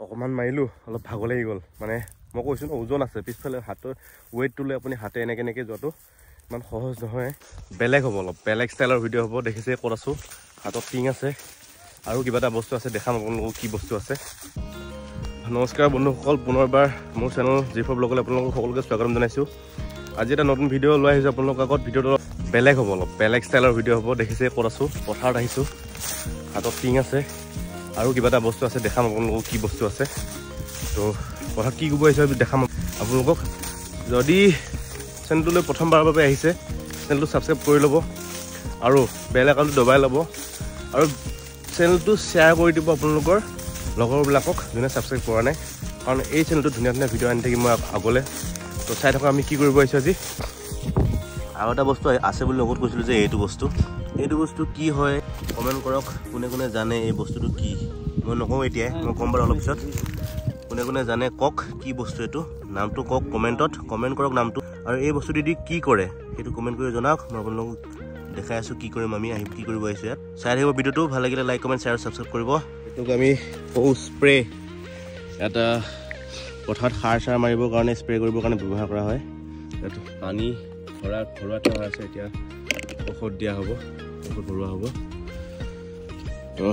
অকমান মাৰিলো অলপ ভাগ লাগি গ'ল মানে মই কৈছো ন ওজন আছে পিছফালে হাতৰ ওয়েটটো লৈ আপুনি হাতে এনেকে যোৱাটো ইমান সহজ নহয় বেলেগ হ'ব অলপ বেলেগ ষ্টাইলৰ ভিডিঅ' হ'ব দেখিছে ক'ত আছো হাতত টিং আছে আৰু কিবা এটা বস্তু আছে দেখাম আপোনালোকক কি বস্তু আছে নমস্কাৰ বন্ধুসকল পুনৰবাৰ মোৰ চেনেল G4 ব্লগলৈ আপোনালোকক সকলোকে স্বাগতম জনাইছোঁ আজি এটা নতুন ভিডিঅ' লৈ আহিছোঁ আপোনালোকৰ আগত ভিডিঅ'টো বেলেগ হ'ব অলপ বেলেগ ষ্টাইলৰ ভিডিঅ' হ'ব দেখিছে ক'ত আছো পথাৰত আহিছোঁ হাতত টিং আছে আৰু কিবা এটা বস্তু আছে দেখাম আপোনালোকক কি বস্তু আছে তো পথাৰত কি কৰিব আহিছে দেখাম আপোনালোকক যদি চেনেলটোলৈ প্ৰথমবাৰৰ বাবে আহিছে চেনেলটো ছাবস্ক্ৰাইব কৰি ল'ব আৰু বেল আইকনটো দবাই ল'ব আৰু চেনেলটো শ্বেয়াৰ কৰি দিব আপোনালোকৰ লগৰবিলাকক যোনে ছাবস্ক্ৰাইব কৰা নাই কাৰণ এই চেনেলটো ধুনীয়া ধুনীয়া ভিডিঅ' আনি থাকিম মই আগলৈ তো চাই থকা আমি কি কৰিব আহিছোঁ আজি আৰু এটা বস্তু আছে বুলি লগত কৈছিলোঁ যে এইটো বস্তু কি হয় কমেণ্ট কৰক কোনে কোনে জানে এই বস্তুটো কি মই নকওঁ এতিয়াই মই ক'ম বাৰু অলপ পিছত কোনে কোনে জানে কওক কি বস্তু এইটো নামটো কওক কমেণ্টত কমেণ্ট কৰক নামটো আৰু এই বস্তুটো দি কি কৰে সেইটো কমেণ্ট কৰি জনাওক মই আপোনালোকক দেখাই আছোঁ কি কৰিম আমি আহিম কি কৰিব আহিছোঁ ইয়াত চাই থাকিব ভিডিঅ'টো ভাল লাগিলে লাইক কমেণ্ট শ্বেয়াৰ ছাবস্ক্ৰাইব কৰিব এইটোক আমি কওঁ স্প্ৰে এটা পথাৰত সাৰ মাৰিবৰ কাৰণে স্প্ৰে কৰিবৰ কাৰণে ব্যৱহাৰ কৰা হয় এইটো পানী ভৰোৱাটো আছে এতিয়া ঔষধ দিয়া হ'ব ঔষধ ভৰোৱা হ'ব তো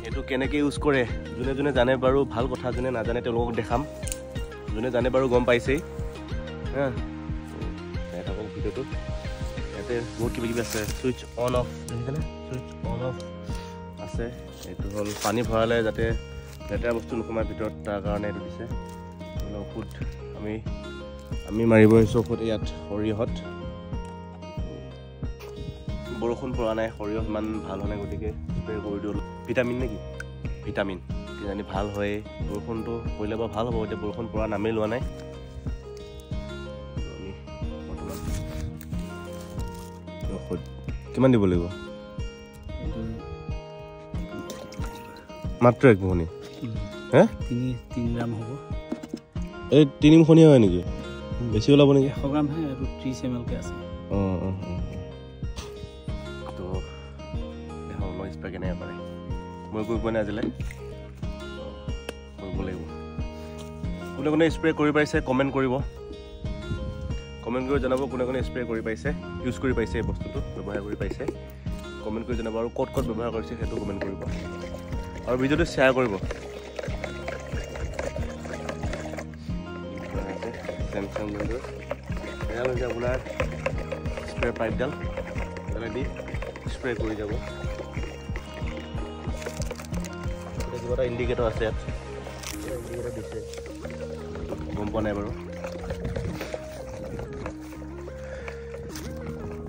এইটো কেনেকৈ ইউজ কৰে যোনে জানে বাৰু ভাল কথা যোনে নাজানে তেওঁলোকক দেখাম যোনে জানে বাৰু গম পাইছেই হা চাই থাকক ভিডিঅ'টো ইয়াতে বহুত কিবা আছে ছুইচ অন অফ দেখিছেনে ছুইচ অন অফ আছে এইটো হ'ল পানী ভৰালে যাতে লেতেৰা বস্তু নোসোমায় ভিতৰত তাৰ কাৰণে এইটো দিছে ঔষধ আমি মাৰিব আহিছোঁ ঔষধ ইয়াত সৰিয়হত বৰষুণ পৰা নাই সৰিয়হ ইমান ভাল হোৱা নাই গতিকে স্প্ৰে কৰি দিওঁ ভিটামিন নেকি ভিটামিন কিজানি ভাল হয় বৰষুণটো পৰিলে বাৰু ভাল হ'ব এতিয়া বৰষুণ পৰা নামেই লোৱা নাই আমি বৰ্তমান ঔষধ কিমান দিব লাগিব মাত্ৰ এক মুখনি হে 3 গ্ৰাম হ'ব এই 3 মুখনি হয় নেকি বেছি ওলাব নেকি 100 গ্ৰাম হে আৰু 30 ml কে আছে তো দেখা মই স্প্ৰে কেনেকৈ পাৰে মই কৰিব নাই আজিলৈ কৰিব লাগিব কোনে কোনে স্প্ৰে কৰি পাইছে কমেণ্ট কৰিব জনাব কোনে কোনে স্প্ৰে কৰি পাইছে ইউজ কৰি পাইছে এই বস্তুটো ব্যৱহাৰ কৰি পাইছে কমেণ্ট কৰি জনাব আৰু ক'ত ব্যৱহাৰ কৰিছে সেইটো কমেণ্ট কৰিব আৰু ভিডিঅ'টো শ্বেয়াৰ কৰিব চেমচাং ব্ৰেণ্ডৰ এয়া হৈছে আপোনাৰ স্প্ৰে পাইপডাল দি স্প্ৰে কৰি যাব কিবা এটা ইণ্ডিকেটৰ আছে ইয়াত ইণ্ডিকেটৰ দিছে গম পোৱা নাই বাৰু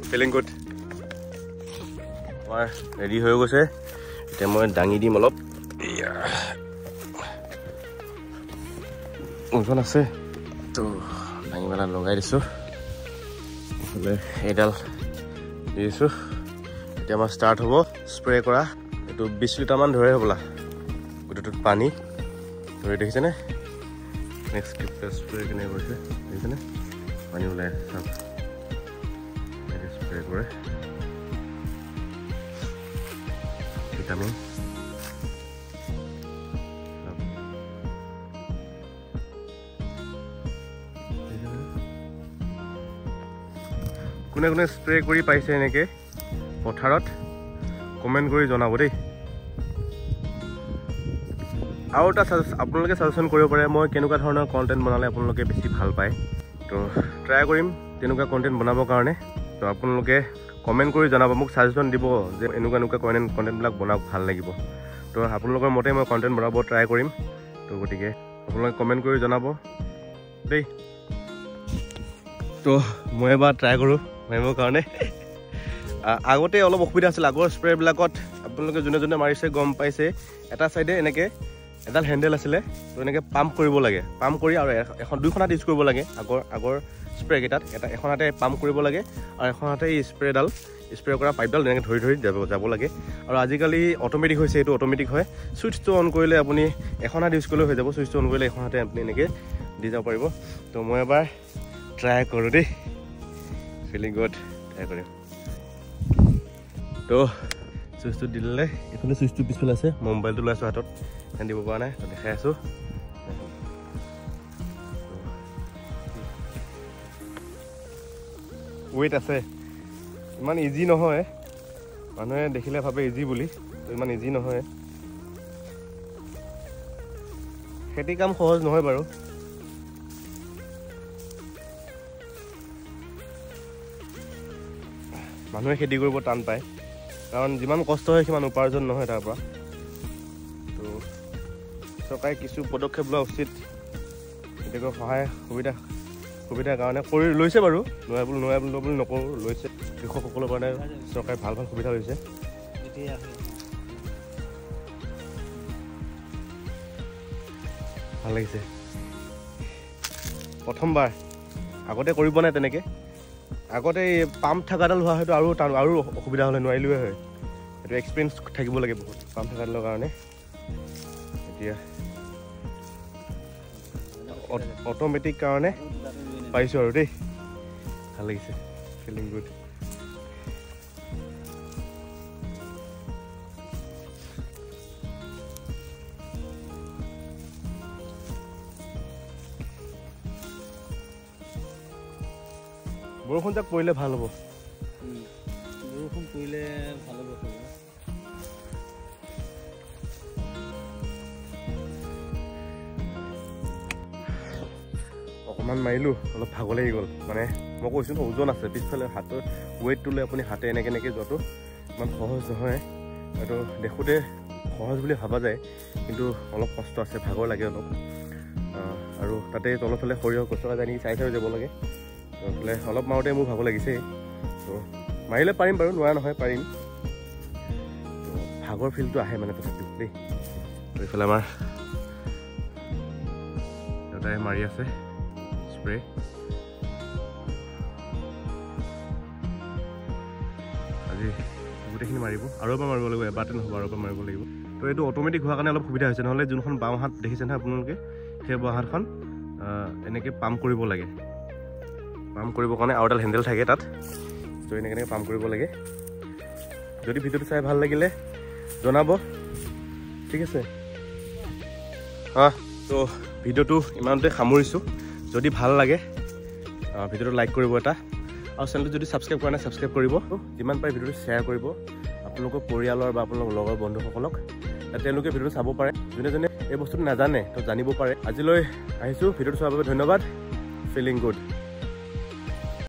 ফিলিং গুড আমাৰ ৰেডি হৈ গৈছে এতিয়া মই দাঙি দিম অলপ ওজন আছে তো দাঙি পেলাই লগাই দিছোঁ এইডাল দি দিছোঁ এতিয়া আমাৰ ষ্টাৰ্ট হ'ব স্প্ৰে কৰা এইটো 20 লিটাৰমান ধৰে হ'বলা গোটেইটোত পানী ধৰি দেখিছেনে নেক্সট স্প্ৰে কেনেকৈ কৰিছে দেখিছেনে পানী ওলাই চব স্প্ৰে কৰে ভিটামিন কোনে কোনে স্প্ৰে কৰি পাইছে এনেকৈ পথাৰত কমেণ্ট কৰি জনাব দেই আৰু এটা আপোনালোকে ছাজেশ্যন কৰিব পাৰে মই কেনেকুৱা ধৰণৰ কণ্টেণ্ট বনালে আপোনালোকে বেছি ভাল পায় তো ট্ৰাই কৰিম তেনেকুৱা কণ্টেণ্ট বনাবৰ কাৰণে তো আপোনালোকে কমেণ্ট কৰি জনাব মোক ছাজেশ্যন দিব যে এনেকুৱা কণ্টেণ্টবিলাক বনাওক ভাল লাগিব তো আপোনালোকৰ মতে মই কণ্টেণ্ট বনাব ট্ৰাই কৰিম তো গতিকে আপোনালোকে কমেণ্ট কৰি জনাব দেই তো মই এবাৰ ট্ৰাই কৰোঁ মাৰিবৰ কাৰণে আগতে অলপ অসুবিধা আছিল আগৰ স্প্ৰেবিলাকত আপোনালোকে যোনে মাৰিছে গম পাইছে এটা চাইডে এনেকৈ এডাল হেণ্ডেল আছিলে তো এনেকৈ পাম্প কৰিব লাগে পাম্প কৰি আৰু দুইখন হাত ইউজ কৰিব লাগে আগৰ স্প্ৰেকেইটাত এখন হাতে পাম্প কৰিব লাগে আৰু এখন হাতে এই স্প্ৰে কৰা পাইপডাল এনেকৈ ধৰি যাব লাগে আৰু আজিকালি অট'মেটিক হৈছে এইটো অট'মেটিক হয় ছুইচটো অন কৰিলে আপুনি এখন হাত ইউজ কৰিলেও হৈ যাব ছুইচটো অন কৰিলে এখন হাতে আপুনি এনেকৈ দি যাব পাৰিব তো মই এবাৰ ট্ৰাই কৰোঁ দেই ফিলিং গুড ট্ৰাই কৰিম তো ছুইচটো দিলে এইফালে ছুইচটো পিছফালে আছে মই মোবাইলটো লৈ আছোঁ হাতত ফেন দিব পৰা নাই, দেখাই আছোঁ। ৱেইট আছে, ইমান ইজি নহয়, মানুহে দেখিলে ভাবে ইজি বুলি, ইমান ইজি নহয়। খেতি কাম সহজ নহয় বাৰু। মানুহে খেতি কৰিব টান পায়, কাৰণ যিমান কষ্ট হয় সিমান উপাৰ্জন নহয় তাৰ পৰা। তো চৰকাৰে কিছু পদক্ষেপ লোৱা উচিত, গতিকে সহায় সুবিধাৰ কাৰণে কৰি লৈছে বাৰু, নোৱাৰে বুলি নকৰোঁ, লৈছে। কৃষকসকলৰ কাৰণে চৰকাৰে ভাল সুবিধা লৈছে। ভাল লাগিছে, প্ৰথমবাৰ, আগতে কৰিব নাই তেনেকৈ। আগতে এই পাম্প থকাডাল হোৱা হয়তো আৰু অসুবিধা হ'লে নোৱাৰিলোৱে হয়। সেইটো এক্সপিৰিয়েঞ্চ থাকিব লাগে বহুত পাম্প থকাডালৰ কাৰণে। এতিয়া অট'মেটিক কাৰণে পাৰিছোঁ আৰু দেই, ভাল লাগিছে, ফিলিং গুড। বৰষুণ যাক পৰিলে ভাল হ'ব, বৰষুণ পৰিলে ভাল হ'ব। অকণমান মাৰিলোঁ, অলপ ভাগৰ লাগি গ'ল। মানে মই কৈছোঁ ন, ওজন আছে পিছফালে, হাতৰ ৱেইটটো লৈ আপুনি হাতে এনেকৈ যোৱাটো ইমান সহজ নহয়। এইটো দেখোঁতে সহজ বুলি ভাবা যায়, কিন্তু অলপ কষ্ট আছে, ভাগৰ লাগে অলপ। আৰু তাতে তলৰফালে সৰিয়হ গছৰ জানি চাই যাব লাগে। তলফালে অলপ মাৰোঁতে মোৰ ভাগৰ লাগিছেই। তো মাৰিলে পাৰিম বাৰু, নোৱাৰা নহয়, পাৰিম। তো ভাগৰ ফিলটো আহে মানে তথাপিও দেই। তো এইফালে আমাৰ দেউতাই মাৰি আছে স্প্ৰে। আজি গোটেইখিনি মাৰিব, আৰু এবাৰ মাৰিব লাগিব, এবাৰতে নহ'ব, আৰু এবাৰ মাৰিব লাগিব। তো এইটো অট'মেটিক হোৱাৰ কাৰণে অলপ সুবিধা হৈছে, নহ'লে যোনখন বাওঁ হাত দেখিছে নহয় আপোনালোকে, সেই বাওঁ হাতখন এনেকৈ পাম্প কৰিব লাগে। পাম্প কৰিবৰ কাৰণে আৰু এডাল হেণ্ডেল থাকে তাত, তো এনেকৈ পাম্প কৰিব লাগে। যদি ভিডিঅ'টো চাই ভাল লাগিলে জনাব, ঠিক আছে। তো ভিডিঅ'টো ইমানতে সামৰিছোঁ। যদি ভাল লাগে ভিডিঅ'টো লাইক কৰিব এটা, আৰু চেনেলটো যদি ছাবস্ক্ৰাইব কৰা নাই ছাবস্ক্ৰাইব কৰিব। যিমান পাৰে ভিডিঅ'টো শ্বেয়াৰ কৰিব আপোনালোকৰ পৰিয়ালৰ বা আপোনালোকৰ লগৰ বন্ধুসকলক, তেওঁলোকে ভিডিঅ'টো চাব পাৰে। যোনে এই বস্তুটো নাজানে তো জানিব পাৰে। আজিলৈ আহিছোঁ, ভিডিঅ'টো চোৱাৰ বাবে ধন্যবাদ। Feeling good.